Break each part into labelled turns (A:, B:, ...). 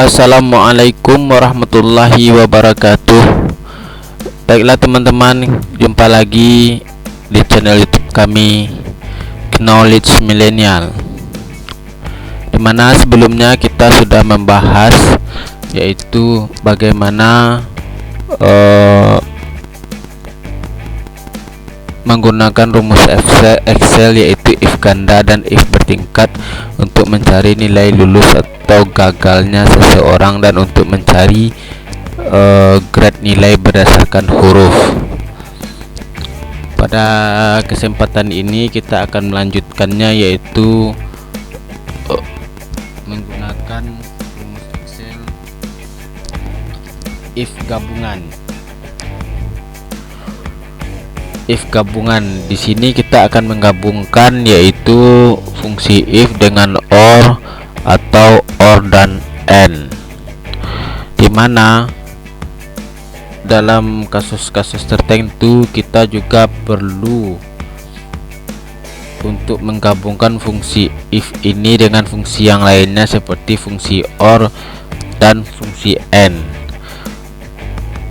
A: Assalamualaikum warahmatullahi wabarakatuh. Baiklah teman-teman, jumpa lagi di channel YouTube kami Knowledge Millennial, dimana sebelumnya kita sudah membahas yaitu bagaimana menggunakan rumus Excel yaitu if ganda dan if bertingkat untuk mencari nilai lulus atau gagalnya seseorang dan untuk mencari grade nilai berdasarkan huruf. Pada kesempatan ini kita akan melanjutkannya yaitu menggunakan rumus Excel if gabungan. If gabungan di sini kita akan menggabungkan yaitu fungsi if dengan or atau or dan and, dimana dalam kasus-kasus tertentu kita juga perlu untuk menggabungkan fungsi if ini dengan fungsi yang lainnya seperti fungsi or dan fungsi and.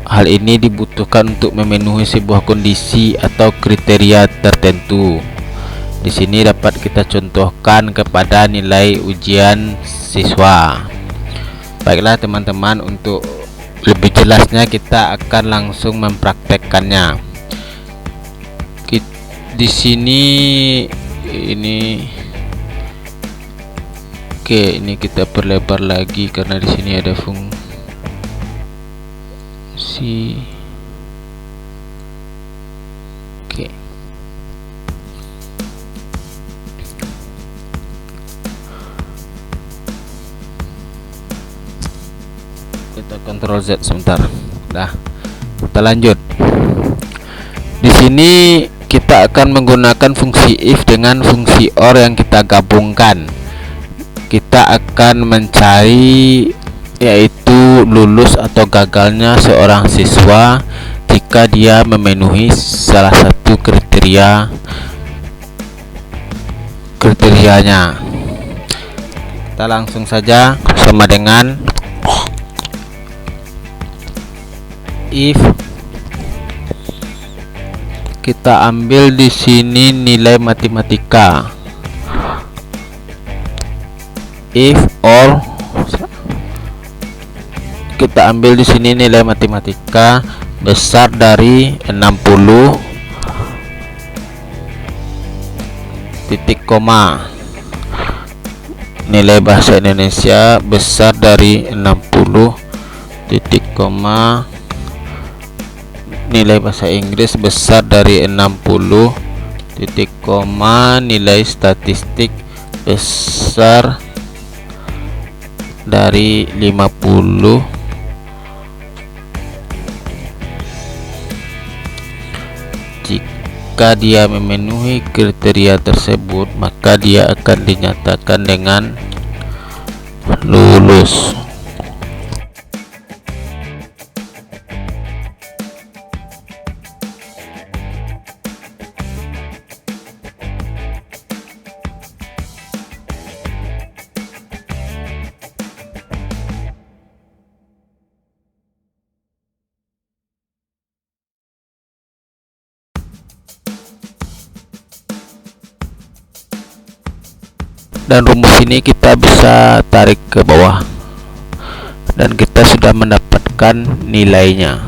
A: Hal ini dibutuhkan untuk memenuhi sebuah kondisi atau kriteria tertentu. Di sini dapat kita contohkan kepada nilai ujian siswa. Baiklah teman-teman, untuk lebih jelasnya kita akan langsung mempraktekkannya. Di sini ini kita perlebar lagi karena di sini ada fungsi. Kita Ctrl Z sebentar. Nah, kita lanjut. Di sini kita akan menggunakan fungsi if dengan fungsi or yang kita gabungkan. Kita akan mencari yaitu lulus atau gagalnya seorang siswa jika dia memenuhi salah satu kriterianya. Kita langsung saja sama dengan if kita ambil di sini nilai matematika, if or kita ambil di sini nilai matematika besar dari 60 titik koma, nilai bahasa Indonesia besar dari 60 titik koma, nilai bahasa Inggris besar dari 60 titik koma, nilai statistik besar dari 50. Jika dia memenuhi kriteria tersebut, maka dia akan dinyatakan dengan lulus. Dan rumus ini kita bisa tarik ke bawah dan kita sudah mendapatkan nilainya.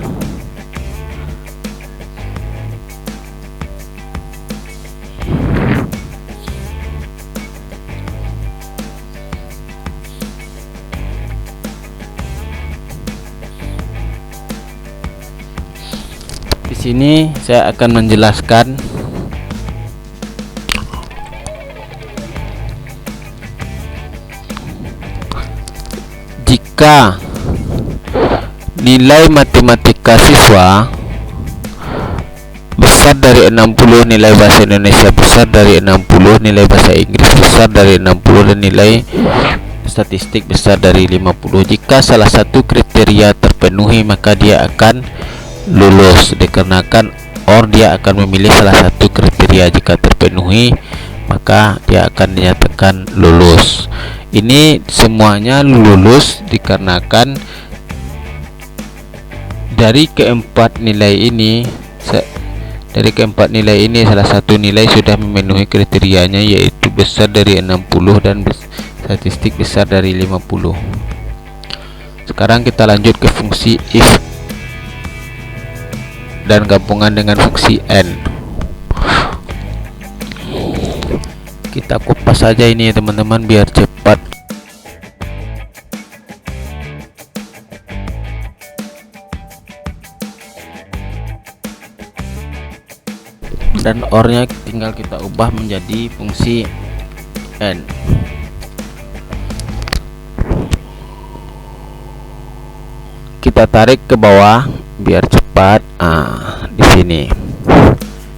A: Di sini saya akan menjelaskan jika nilai matematika siswa besar dari 60, nilai bahasa Indonesia besar dari 60, nilai bahasa Inggris besar dari 60, dan nilai statistik besar dari 50. Jika salah satu kriteria terpenuhi, maka dia akan lulus, dikarenakan or dia akan memilih salah satu kriteria. Jika terpenuhi, maka dia akan dinyatakan lulus. Ini semuanya lulus dikarenakan dari keempat nilai ini salah satu nilai sudah memenuhi kriterianya, yaitu besar dari 60 dan statistik besar dari 50. Sekarang kita lanjut ke fungsi if dan gabungan dengan fungsi n. Kita kupas saja ini ya teman-teman biar cepat. Dan or-nya tinggal kita ubah menjadi fungsi n. Kita tarik ke bawah biar cepat. Di sini.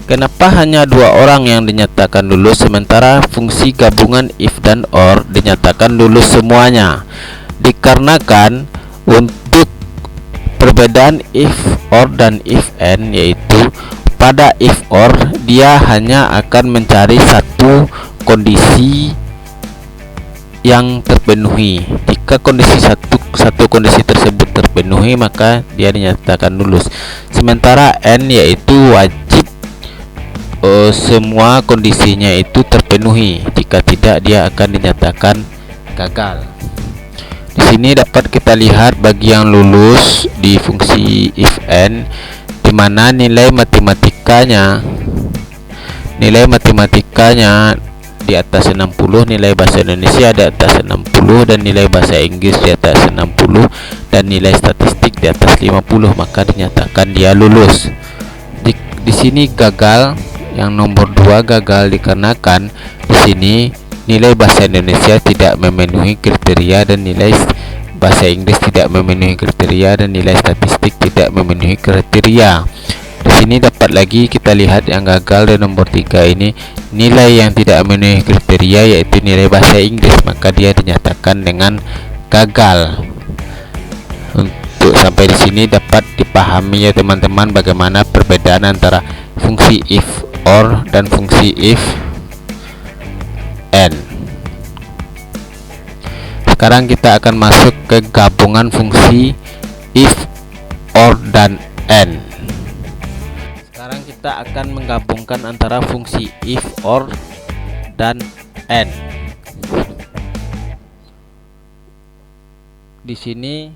A: Kenapa hanya 2 orang yang dinyatakan lulus sementara fungsi gabungan if dan or dinyatakan lulus semuanya? Dikarenakan untuk perbedaan if or dan if n, yaitu pada if or dia hanya akan mencari satu kondisi yang terpenuhi. Jika satu kondisi tersebut terpenuhi, maka dia dinyatakan lulus. Sementara n yaitu wajib semua kondisinya itu terpenuhi. Jika tidak, dia akan dinyatakan gagal. Di sini dapat kita lihat bagi yang lulus di fungsi if n, di mana nilai matematikanya di atas 60, nilai bahasa Indonesia di atas 60, dan nilai bahasa Inggris di atas 60, dan nilai statistik di atas 50, maka dinyatakan dia lulus. Di sini gagal, yang nomor 2 gagal dikarenakan di sini nilai bahasa Indonesia tidak memenuhi kriteria, dan nilai bahasa Inggris tidak memenuhi kriteria, dan nilai statistik tidak memenuhi kriteria. Di sini dapat lagi kita lihat yang gagal di nomor 3 ini, nilai yang tidak memenuhi kriteria yaitu nilai bahasa Inggris, maka dia dinyatakan dengan gagal. Untuk sampai di sini dapat dipahami ya teman-teman bagaimana perbedaan antara fungsi if or dan fungsi if n. Sekarang kita akan masuk ke gabungan fungsi if, or, dan n. Sekarang kita akan menggabungkan antara fungsi if, or, dan n. Di sini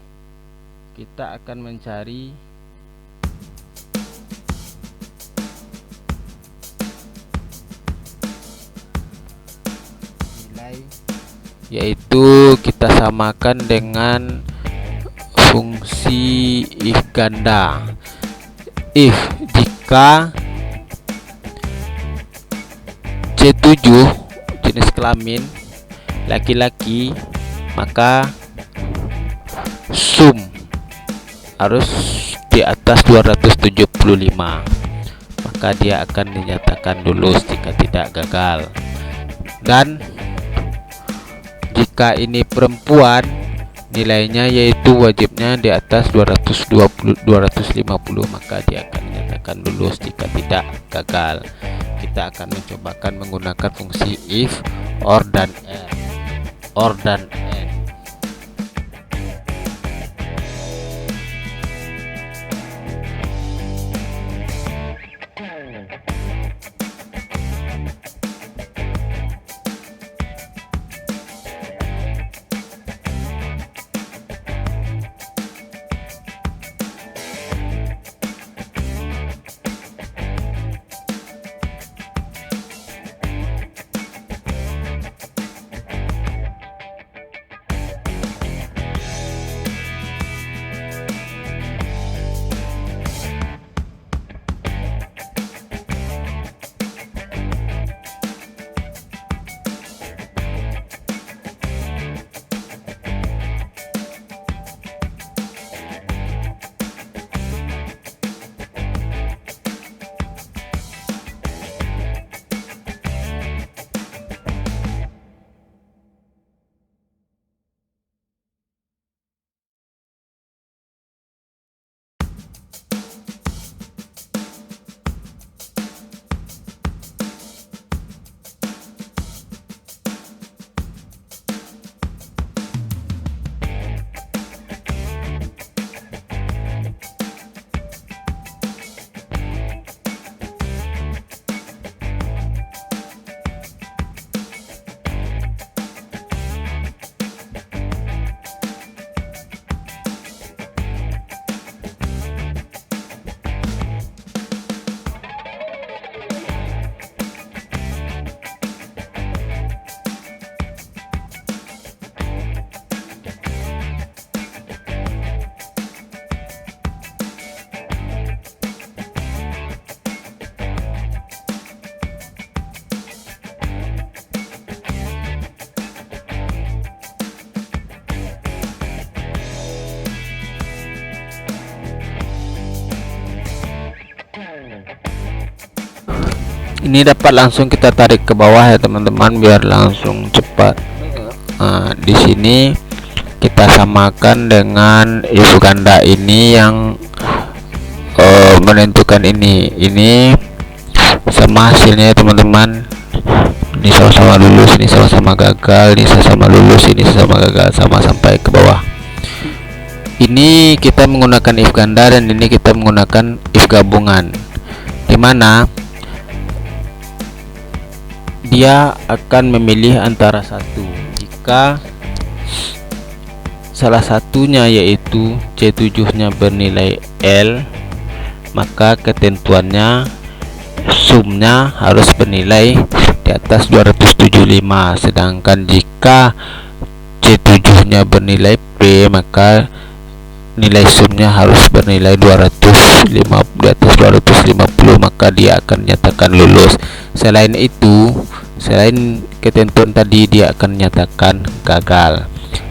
A: kita akan mencari nilai, yaitu kita samakan dengan fungsi if ganda. If jika C7 jenis kelamin laki-laki, maka sum harus di atas 275, maka dia akan dinyatakan lulus. Jika tidak, gagal. Dan jika ini perempuan, nilainya yaitu wajibnya di atas 250, maka dia akan dinyatakan lulus. Jika tidak, gagal. Kita akan mencobakan menggunakan fungsi if, or, dan n. Ini dapat langsung kita tarik ke bawah ya teman-teman, biar langsung cepat. Di sini kita samakan dengan if ganda ini yang menentukan ini sama hasilnya ya teman-teman. Ini sama-sama lulus, ini sama-sama gagal, ini sama-sama lulus, ini sama gagal, sama sampai ke bawah. Ini kita menggunakan if ganda dan ini kita menggunakan if gabungan, dimana dia akan memilih antara satu. Jika salah satunya yaitu C7 nya bernilai L, maka ketentuannya sumnya harus bernilai di atas 275. Sedangkan jika C7 nya bernilai P, maka nilai sumnya harus bernilai 250, di atas 250, maka dia akan nyatakan lulus. Selain itu, selain ketentuan tadi, dia akan nyatakan gagal.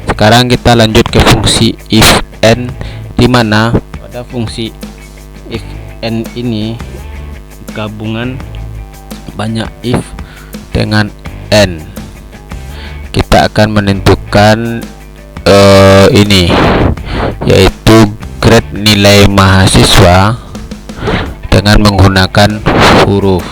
A: Sekarang kita lanjut ke fungsi if n, dimana pada fungsi if n ini gabungan banyak if dengan n. Kita akan menentukan ini yaitu grade nilai mahasiswa dengan menggunakan huruf.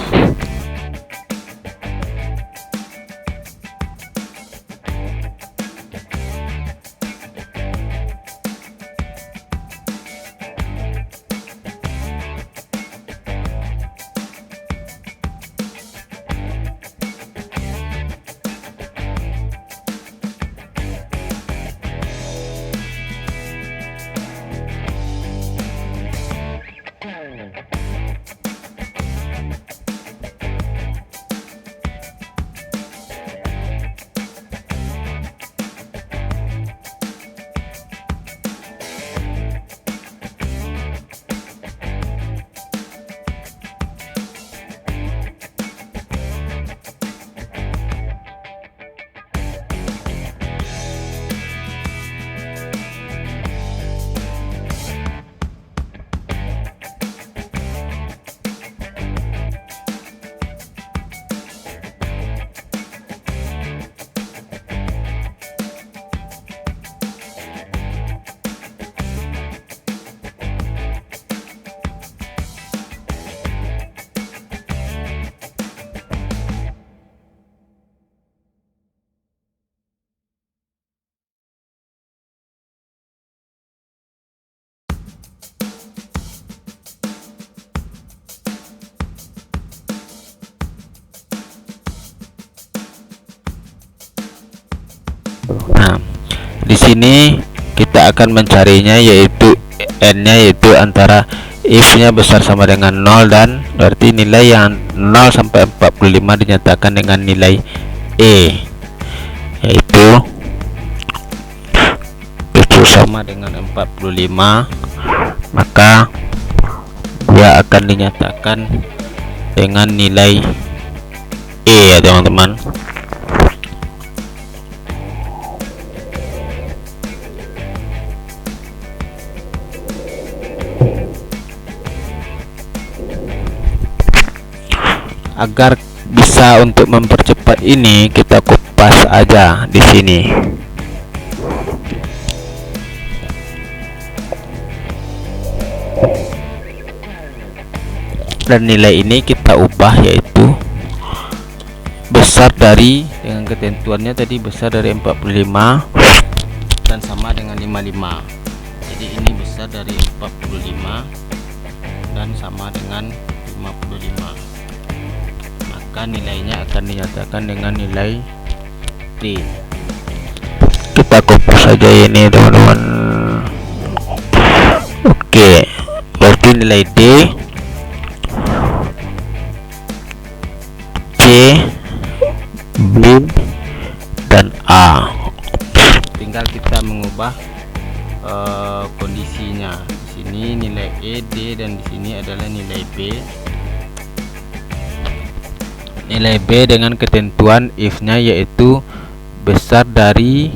A: Nah, di sini kita akan mencarinya yaitu n-nya, yaitu antara if-nya besar sama dengan 0, dan berarti nilai yang 0 sampai 45 dinyatakan dengan nilai E, yaitu itu sama dengan 45, maka dia akan dinyatakan dengan nilai E ya teman-teman. Agar bisa untuk mempercepat ini, kita kupas aja di sini. Dan nilai ini kita ubah yaitu besar dari, dengan ketentuannya tadi besar dari 45 dan sama dengan 55. Jadi ini besar dari 45 dan sama dengan 55. Maka nilainya akan dinyatakan dengan nilai T. Kita kupas saja ini teman-teman. Oke, berarti nilai D, C, B, dan A. Tinggal kita mengubah kondisinya. Di sini nilai E, D, dan di sini adalah nilai B. Nilai B dengan ketentuan if-nya yaitu besar dari,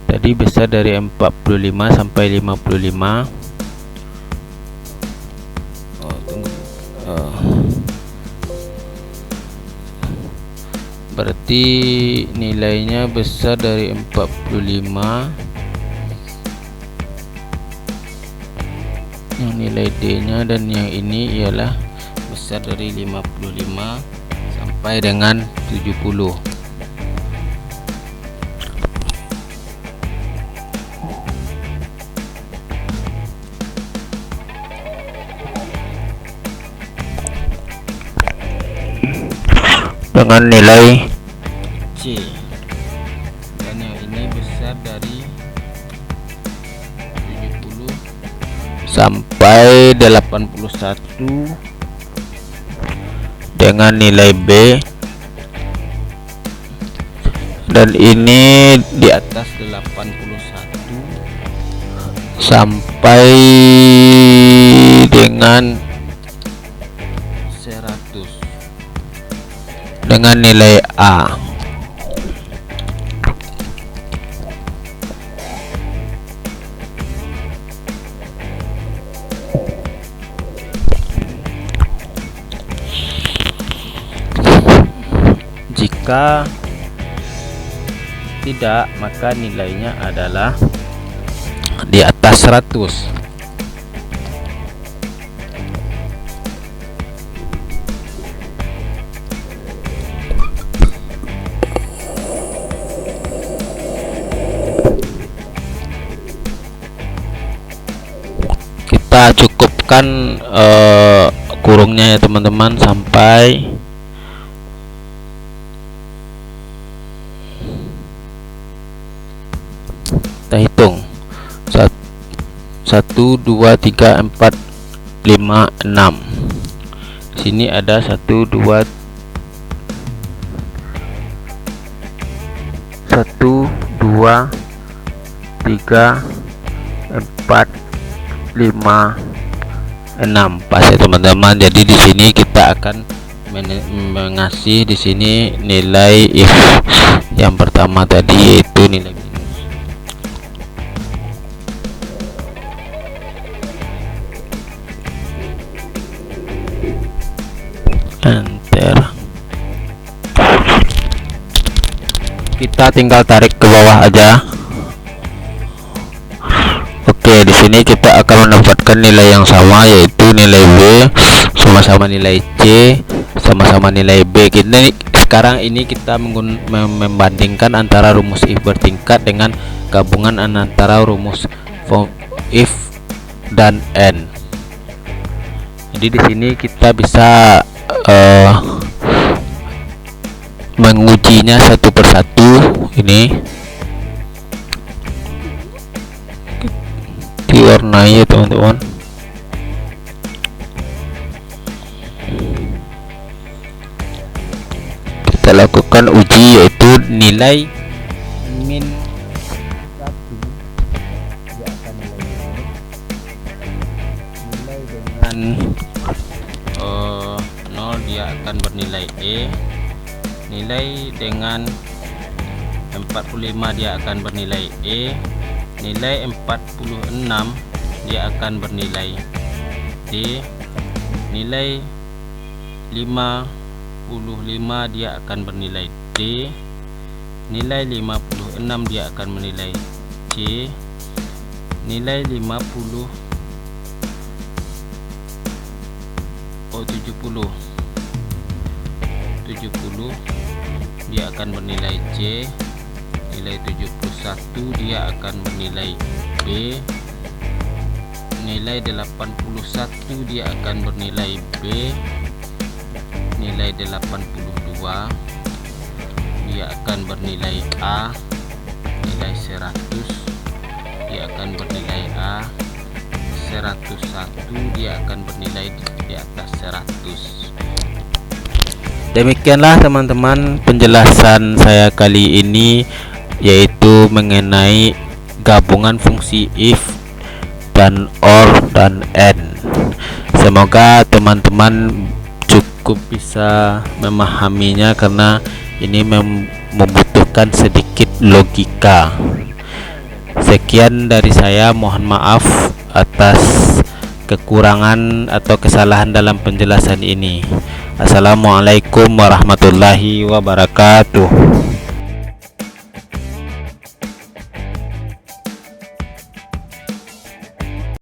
A: tadi besar dari 45 sampai 55. berarti nilainya besar dari 45. Yang nilai D nya, dan yang ini ialah besar dari 55 sampai dengan 70. Dengan nilai C, dan yang ini besar dari 70 sampai 81 dengan nilai B, dan ini di atas 81 sampai dengan 100 dengan nilai A. Jika tidak, maka nilainya adalah di atas 100. Kita cukupkan kurungnya ya teman-teman, sampai kita hitung 1 2 3 4 5 6. Sini ada 1 2 3 4 5 6 pas ya teman-teman. Jadi di sini kita akan mengasih di sini nilai if yang pertama tadi, yaitu nilai minus. Enter. Kita tinggal tarik ke bawah aja. Oke, di sini kita akan mendapatkan nilai yang sama, yaitu nilai B sama-sama nilai C sama-sama nilai B. Sekarang ini kita membandingkan antara rumus if bertingkat dengan gabungan antara rumus if dan N. Jadi di sini kita bisa mengujinya satu persatu. Ini diwarnai ya teman-teman. Kita lakukan uji, yaitu nilai min 1 dia akan nilai dengan 0 dia akan bernilai E, nilai dengan 45 dia akan bernilai E, nilai 46 dia akan bernilai D, nilai 55 dia akan bernilai D, nilai 56 dia akan bernilai C, nilai 70 dia akan bernilai C, nilai 71 dia akan bernilai B, nilai 81 dia akan bernilai B, nilai 82 dia akan bernilai A, nilai 100 dia akan bernilai A, 101 dia akan bernilai di atas 100. Demikianlah teman-teman penjelasan saya kali ini, yaitu mengenai gabungan fungsi if dan or dan and. Semoga teman-teman cukup bisa memahaminya, karena ini membutuhkan sedikit logika. Sekian dari saya, mohon maaf atas kekurangan atau kesalahan dalam penjelasan ini. Assalamualaikum warahmatullahi wabarakatuh.